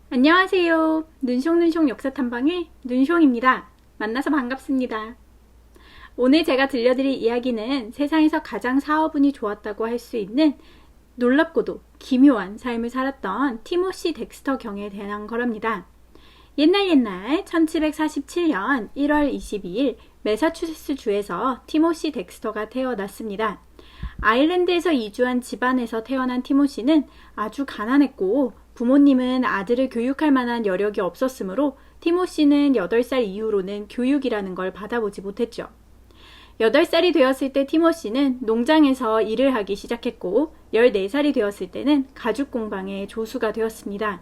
안녕하세요. 눈숑눈숑 역사탐방의 눈숑입니다. 만나서 반갑습니다. 오늘 제가 들려드릴 이야기는 세상에서 가장 사업운이 좋았다고 할 수 있는 놀랍고도 기묘한 삶을 살았던 티모시 덱스터 경에 대한 거랍니다. 옛날 1747년 1월 22일 매사추세츠 주에서 티모시 덱스터가 태어났습니다. 아일랜드에서 이주한 집안에서 태어난 티모시는 아주 가난했고 부모님은 아들을 교육할 만한 여력이 없었으므로 티모시는 8살 이후로는 교육이라는 걸 받아보지 못했죠. 8살이 되었을 때 티모시는 농장에서 일을 하기 시작했고 14살이 되었을 때는 가죽 공방의 조수가 되었습니다.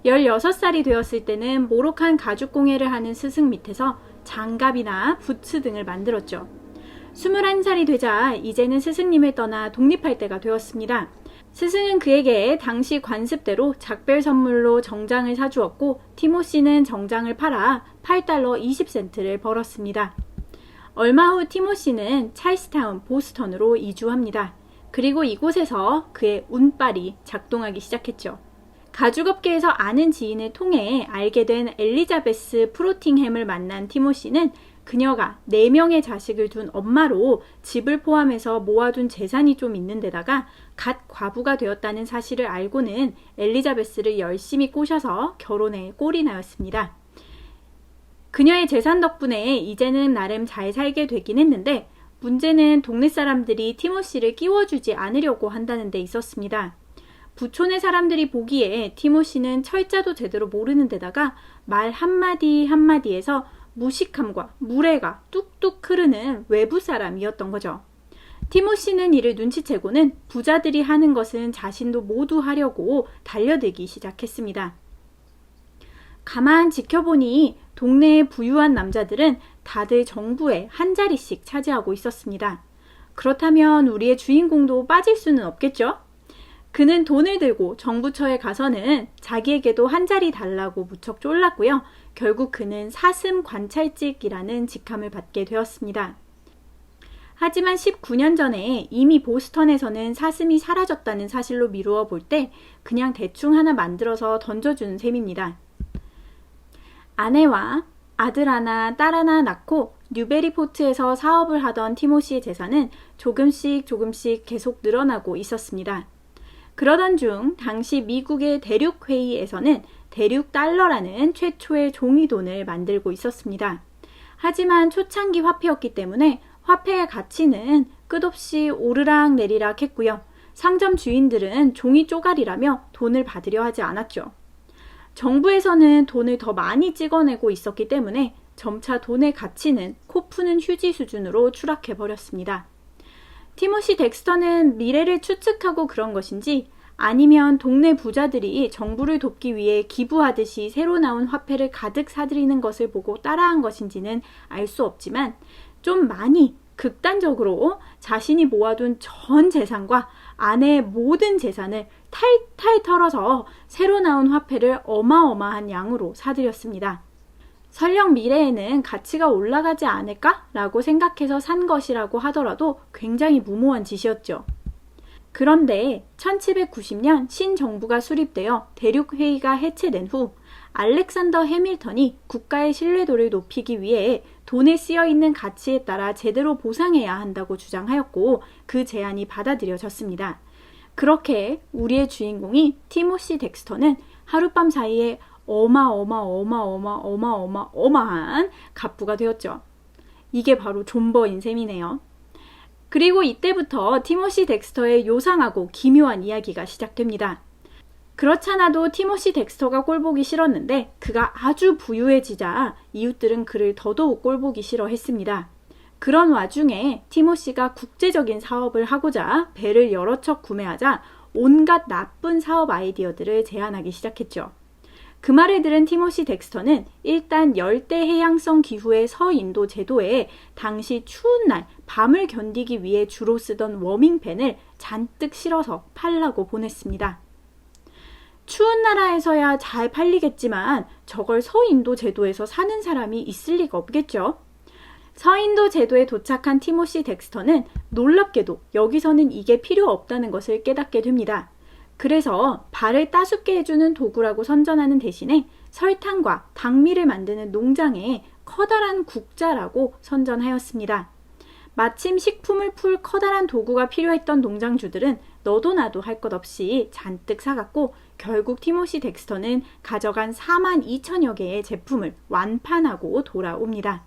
16살이 되었을 때는 모록한 가죽 공예를 하는 스승 밑에서 장갑이나 부츠 등을 만들었죠. 21살이 되자 이제는 스승님을 떠나 독립할 때가 되었습니다. 스승은 그에게 당시 관습대로 작별 선물로 정장을 사주었고 티모시는 정장을 팔아 $8 20센트를 벌었습니다. 얼마 후 티모시는 찰스타운, 보스턴으로 이주합니다. 그리고 이곳에서 그의 운빨이 작동하기 시작했죠. 가죽업계에서 아는 지인을 통해 알게 된 엘리자베스 프로팅햄을 만난 티모시는 그녀가 4명의 자식을 둔 엄마로 집을 포함해서 모아둔 재산이 좀 있는 데다가 갓 과부가 되었다는 사실을 알고는 엘리자베스를 열심히 꼬셔서 결혼에 꼴이 나였습니다. 그녀의 재산 덕분에 이제는 나름 잘 살게 되긴 했는데 문제는 동네 사람들이 티모시를 끼워주지 않으려고 한다는 데 있었습니다. 부촌의 사람들이 보기에 티모시는 철자도 제대로 모르는 데다가 말 한마디 한마디에서 무식함과 무례가 뚝뚝 흐르는 외부 사람이었던 거죠. 티모시는 이를 눈치채고는 부자들이 하는 것은 자신도 모두 하려고 달려들기 시작했습니다. 가만 지켜보니 동네의 부유한 남자들은 다들 정부에 한 자리씩 차지하고 있었습니다. 그렇다면 우리의 주인공도 빠질 수는 없겠죠? 그는 돈을 들고 정부처에 가서는 자기에게도 한 자리 달라고 무척 쫄랐고요. 결국 그는 사슴 관찰직이라는 직함을 받게 되었습니다. 하지만 19년 전에 이미 보스턴에서는 사슴이 사라졌다는 사실로 미루어 볼 때 그냥 대충 하나 만들어서 던져주는 셈입니다. 아내와 아들 하나, 딸 하나 낳고 뉴베리포트에서 사업을 하던 티모시의 재산은 조금씩 계속 늘어나고 있었습니다. 그러던 중 당시 미국의 대륙회의에서는 대륙달러라는 최초의 종이돈을 만들고 있었습니다. 하지만 초창기 화폐였기 때문에 화폐의 가치는 끝없이 오르락 내리락 했고요. 상점 주인들은 종이 쪼가리라며 돈을 받으려 하지 않았죠. 정부에서는 돈을 더 많이 찍어내고 있었기 때문에 점차 돈의 가치는 코 푸는 휴지 수준으로 추락해버렸습니다. 티모시 덱스터는 미래를 추측하고 그런 것인지 아니면 동네 부자들이 정부를 돕기 위해 기부하듯이 새로 나온 화폐를 가득 사들이는 것을 보고 따라한 것인지는 알 수 없지만 좀 많이 극단적으로 자신이 모아둔 전 재산과 아내의 모든 재산을 탈탈 털어서 새로 나온 화폐를 어마어마한 양으로 사들였습니다. 설령 미래에는 가치가 올라가지 않을까? 라고 생각해서 산 것이라고 하더라도 굉장히 무모한 짓이었죠. 그런데 1790년 신정부가 수립되어 대륙회의가 해체된 후 알렉산더 해밀턴이 국가의 신뢰도를 높이기 위해 돈에 쓰여있는 가치에 따라 제대로 보상해야 한다고 주장하였고 그 제안이 받아들여졌습니다. 그렇게 우리의 주인공이 티모시 덱스터는 하룻밤 사이에 어마어마한 갑부가 되었죠. 이게 바로 존버인 셈이네요. 그리고 이때부터 티모시 덱스터의 요상하고 기묘한 이야기가 시작됩니다. 그렇잖아도 티모시 덱스터가 꼴보기 싫었는데 그가 아주 부유해지자 이웃들은 그를 더더욱 꼴보기 싫어했습니다. 그런 와중에 티모시가 국제적인 사업을 하고자 배를 여러 척 구매하자 온갖 나쁜 사업 아이디어들을 제안하기 시작했죠. 그 말을 들은 티모시 덱스터는 일단 열대해양성 기후의 서인도 제도에 당시 추운 날 밤을 견디기 위해 주로 쓰던 워밍팬을 잔뜩 실어서 팔라고 보냈습니다. 추운 나라에서야 잘 팔리겠지만 저걸 서인도 제도에서 사는 사람이 있을 리가 없겠죠. 서인도 제도에 도착한 티모시 덱스터는 놀랍게도 여기서는 이게 필요 없다는 것을 깨닫게 됩니다. 그래서 발을 따숩게 해주는 도구라고 선전하는 대신에 설탕과 당미를 만드는 농장의 커다란 국자라고 선전하였습니다. 마침 식품을 풀 커다란 도구가 필요했던 농장주들은 너도 나도 할 것 없이 잔뜩 사갔고 결국 티모시 덱스터는 가져간 42,000여 개의 제품을 완판하고 돌아옵니다.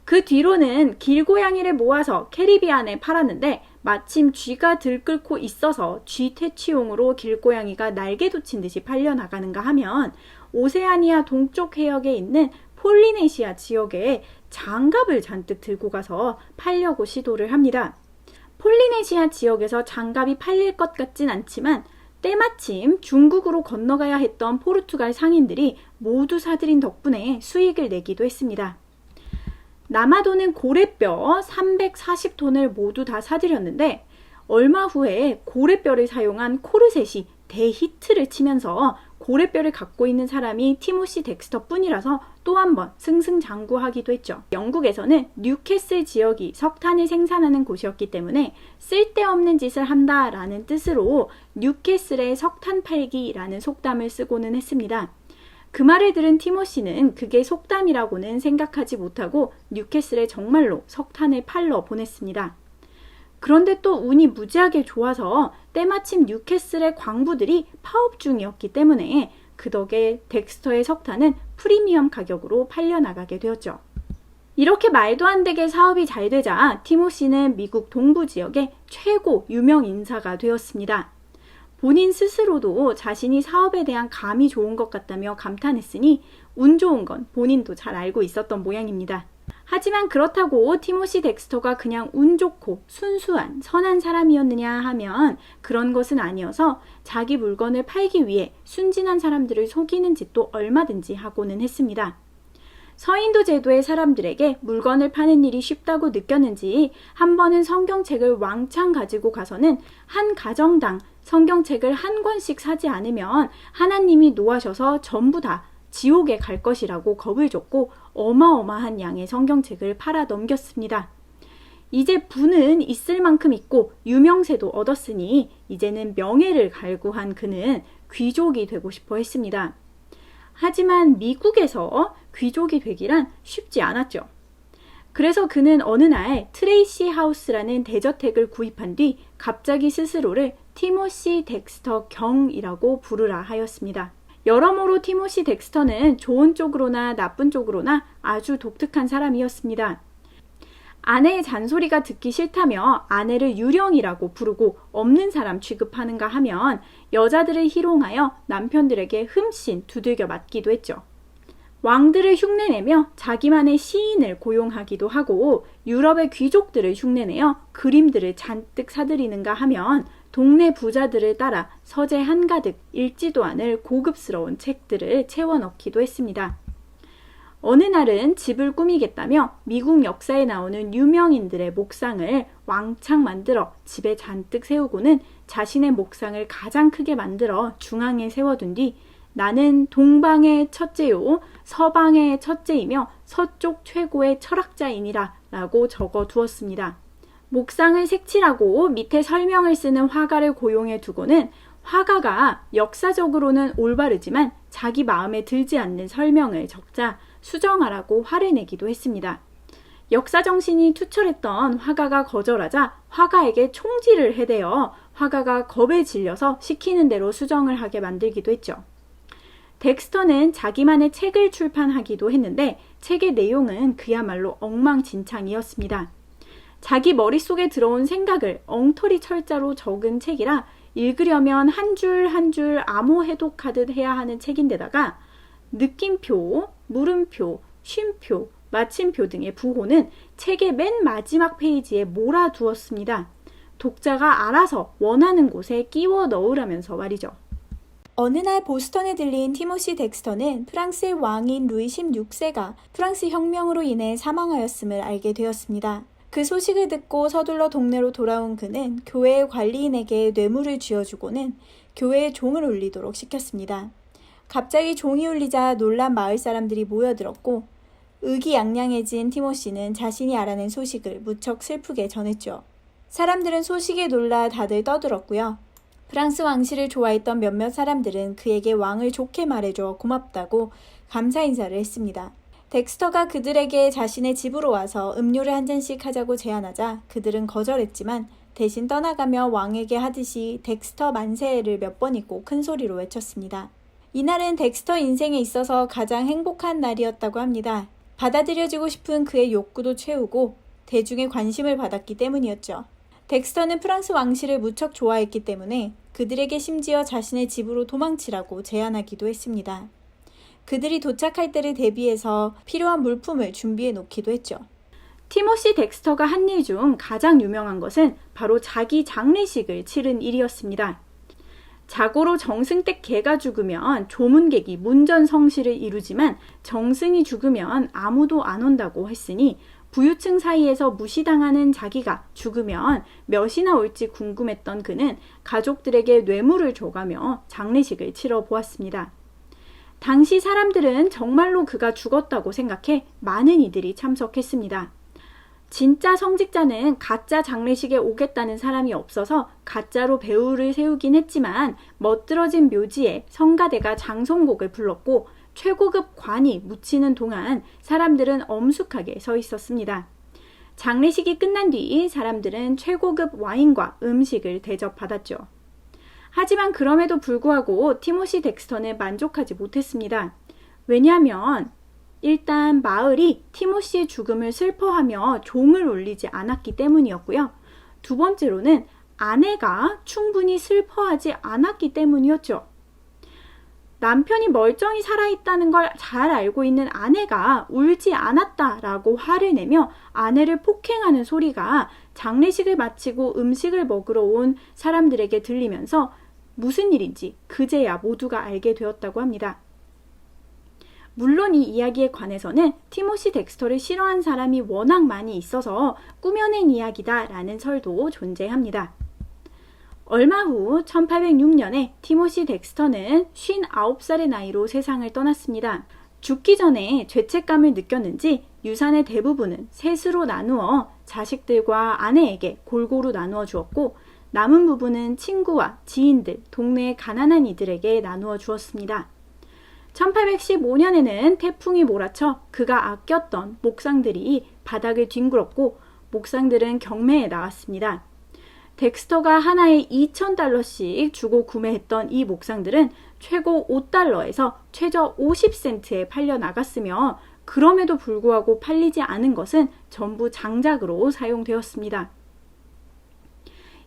그 뒤로는 길고양이를 모아서 캐리비안에 팔았는데 마침 쥐가 들끓고 있어서 쥐 퇴치용으로 길고양이가 날개 돋친 듯이 팔려나가는가 하면 오세아니아 동쪽 해역에 있는 폴리네시아 지역에 장갑을 잔뜩 들고 가서 팔려고 시도를 합니다. 폴리네시아 지역에서 장갑이 팔릴 것 같진 않지만 때마침 중국으로 건너가야 했던 포르투갈 상인들이 모두 사들인 덕분에 수익을 내기도 했습니다. 남아도는 고래뼈 340톤을 모두 다 사들였는데 얼마 후에 고래뼈를 사용한 코르셋이 대히트를 치면서 고래뼈를 갖고 있는 사람이 티모시 덱스터 뿐이라서 또 한 번 승승장구하기도 했죠. 영국에서는 뉴캐슬 지역이 석탄을 생산하는 곳이었기 때문에 쓸데없는 짓을 한다라는 뜻으로 뉴캐슬의 석탄 팔기라는 속담을 쓰고는 했습니다. 그 말을 들은 티모시는 그게 속담이라고는 생각하지 못하고 뉴캐슬에 정말로 석탄을 팔러 보냈습니다. 그런데 또 운이 무지하게 좋아서 때마침 뉴캐슬의 광부들이 파업 중이었기 때문에 그 덕에 덱스터의 석탄은 프리미엄 가격으로 팔려나가게 되었죠. 이렇게 말도 안 되게 사업이 잘 되자 티모시는 미국 동부 지역의 최고 유명 인사가 되었습니다. 본인 스스로도 자신이 사업에 대한 감이 좋은 것 같다며 감탄했으니 운 좋은 건 본인도 잘 알고 있었던 모양입니다. 하지만 그렇다고 티모시 덱스터가 그냥 운 좋고 순수한 선한 사람이었느냐 하면 그런 것은 아니어서 자기 물건을 팔기 위해 순진한 사람들을 속이는 짓도 얼마든지 하고는 했습니다. 서인도 제도의 사람들에게 물건을 파는 일이 쉽다고 느꼈는지 한 번은 성경책을 왕창 가지고 가서는 한 가정당 성경책을 한 권씩 사지 않으면 하나님이 노하셔서 전부 다 지옥에 갈 것이라고 겁을 줬고 어마어마한 양의 성경책을 팔아 넘겼습니다. 이제 부는 있을 만큼 있고 유명세도 얻었으니 이제는 명예를 갈구한 그는 귀족이 되고 싶어 했습니다. 하지만 미국에서 귀족이 되기란 쉽지 않았죠. 그래서 그는 어느 날 트레이시 하우스라는 대저택을 구입한 뒤 갑자기 스스로를 티모시 덱스터 경이라고 부르라 하였습니다. 여러모로 티모시 덱스터는 좋은 쪽으로나 나쁜 쪽으로나 아주 독특한 사람이었습니다. 아내의 잔소리가 듣기 싫다며 아내를 유령이라고 부르고 없는 사람 취급하는가 하면 여자들을 희롱하여 남편들에게 흠씬 두들겨 맞기도 했죠. 왕들을 흉내내며 자기만의 시인을 고용하기도 하고 유럽의 귀족들을 흉내내어 그림들을 잔뜩 사들이는가 하면 동네 부자들을 따라 서재 한가득 읽지도 않을 고급스러운 책들을 채워넣기도 했습니다. 어느 날은 집을 꾸미겠다며 미국 역사에 나오는 유명인들의 목상을 왕창 만들어 집에 잔뜩 세우고는 자신의 목상을 가장 크게 만들어 중앙에 세워둔 뒤 나는 동방의 첫째요 서방의 첫째이며 서쪽 최고의 철학자이니라 라고 적어 두었습니다. 목상을 색칠하고 밑에 설명을 쓰는 화가를 고용해 두고는 화가가 역사적으로는 올바르지만 자기 마음에 들지 않는 설명을 적자 수정하라고 화를 내기도 했습니다. 역사 정신이 투철했던 화가가 거절하자 화가에게 총질을 해대어 화가가 겁에 질려서 시키는 대로 수정을 하게 만들기도 했죠. 덱스터는 자기만의 책을 출판하기도 했는데 책의 내용은 그야말로 엉망진창이었습니다. 자기 머릿속에 들어온 생각을 엉터리 철자로 적은 책이라 읽으려면 한 줄 한 줄 암호 해독하듯 해야 하는 책인데다가 느낌표, 물음표, 쉼표, 마침표 등의 부호는 책의 맨 마지막 페이지에 몰아두었습니다. 독자가 알아서 원하는 곳에 끼워 넣으라면서 말이죠. 어느 날 보스턴에 들린 티모시 덱스터는 프랑스의 왕인 루이 16세가 프랑스 혁명으로 인해 사망하였음을 알게 되었습니다. 그 소식을 듣고 서둘러 동네로 돌아온 그는 교회의 관리인에게 뇌물을 쥐어주고는 교회에 종을 울리도록 시켰습니다. 갑자기 종이 울리자 놀란 마을 사람들이 모여들었고 의기양양해진 티모시는 자신이 알아낸 소식을 무척 슬프게 전했죠. 사람들은 소식에 놀라 다들 떠들었고요. 프랑스 왕실을 좋아했던 몇몇 사람들은 그에게 왕을 좋게 말해줘 고맙다고 감사 인사를 했습니다. 덱스터가 그들에게 자신의 집으로 와서 음료를 한 잔씩 하자고 제안하자 그들은 거절했지만 대신 떠나가며 왕에게 하듯이 덱스터 만세를 몇 번 읽고 큰 소리로 외쳤습니다. 이날은 덱스터 인생에 있어서 가장 행복한 날이었다고 합니다. 받아들여지고 싶은 그의 욕구도 채우고 대중의 관심을 받았기 때문이었죠. 덱스터는 프랑스 왕실을 무척 좋아했기 때문에 그들에게 심지어 자신의 집으로 도망치라고 제안하기도 했습니다. 그들이 도착할 때를 대비해서 필요한 물품을 준비해 놓기도 했죠. 티모시 덱스터가 한 일 중 가장 유명한 것은 바로 자기 장례식을 치른 일이었습니다. 자고로 정승댁 개가 죽으면 조문객이 문전성시를 이루지만 정승이 죽으면 아무도 안 온다고 했으니 부유층 사이에서 무시당하는 자기가 죽으면 몇이나 올지 궁금했던 그는 가족들에게 뇌물을 줘가며 장례식을 치러 보았습니다. 당시 사람들은 정말로 그가 죽었다고 생각해 많은 이들이 참석했습니다. 진짜 성직자는 가짜 장례식에 오겠다는 사람이 없어서 가짜로 배우를 세우긴 했지만 멋들어진 묘지에 성가대가 장송곡을 불렀고 최고급 관이 묻히는 동안 사람들은 엄숙하게 서 있었습니다. 장례식이 끝난 뒤 사람들은 최고급 와인과 음식을 대접받았죠. 하지만 그럼에도 불구하고 티모시 덱스터는 만족하지 못했습니다. 왜냐하면 일단 마을이 티모시의 죽음을 슬퍼하며 종을 울리지 않았기 때문이었고요. 두 번째로는 아내가 충분히 슬퍼하지 않았기 때문이었죠. 남편이 멀쩡히 살아있다는 걸 잘 알고 있는 아내가 울지 않았다라고 화를 내며 아내를 폭행하는 소리가 장례식을 마치고 음식을 먹으러 온 사람들에게 들리면서 무슨 일인지 그제야 모두가 알게 되었다고 합니다. 물론 이 이야기에 관해서는 티모시 덱스터를 싫어한 사람이 워낙 많이 있어서 꾸며낸 이야기다라는 설도 존재합니다. 얼마 후 1806년에 티모시 덱스터는 59살의 나이로 세상을 떠났습니다. 죽기 전에 죄책감을 느꼈는지 유산의 대부분은 셋으로 나누어 자식들과 아내에게 골고루 나누어 주었고 남은 부분은 친구와 지인들, 동네의 가난한 이들에게 나누어 주었습니다. 1815년에는 태풍이 몰아쳐 그가 아꼈던 목상들이 바닥을 뒹굴었고 목상들은 경매에 나왔습니다. 덱스터가 하나에 $2,000씩 주고 구매했던 이 목상들은 최고 $5에서 최저 50센트에 팔려 나갔으며 그럼에도 불구하고 팔리지 않은 것은 전부 장작으로 사용되었습니다.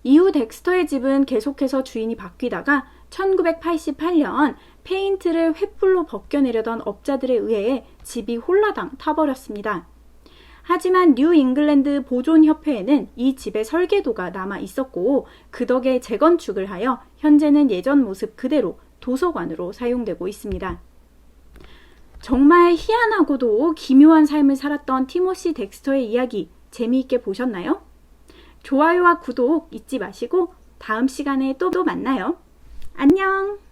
이후 덱스터의 집은 계속해서 주인이 바뀌다가 1988년 페인트를 횃불로 벗겨내려던 업자들에 의해 집이 홀라당 타버렸습니다. 하지만 뉴 잉글랜드 보존협회에는 이 집의 설계도가 남아 있었고 그 덕에 재건축을 하여 현재는 예전 모습 그대로 도서관으로 사용되고 있습니다. 정말 희한하고도 기묘한 삶을 살았던 티모시 덱스터의 이야기 재미있게 보셨나요? 좋아요와 구독 잊지 마시고 다음 시간에 또 만나요. 안녕!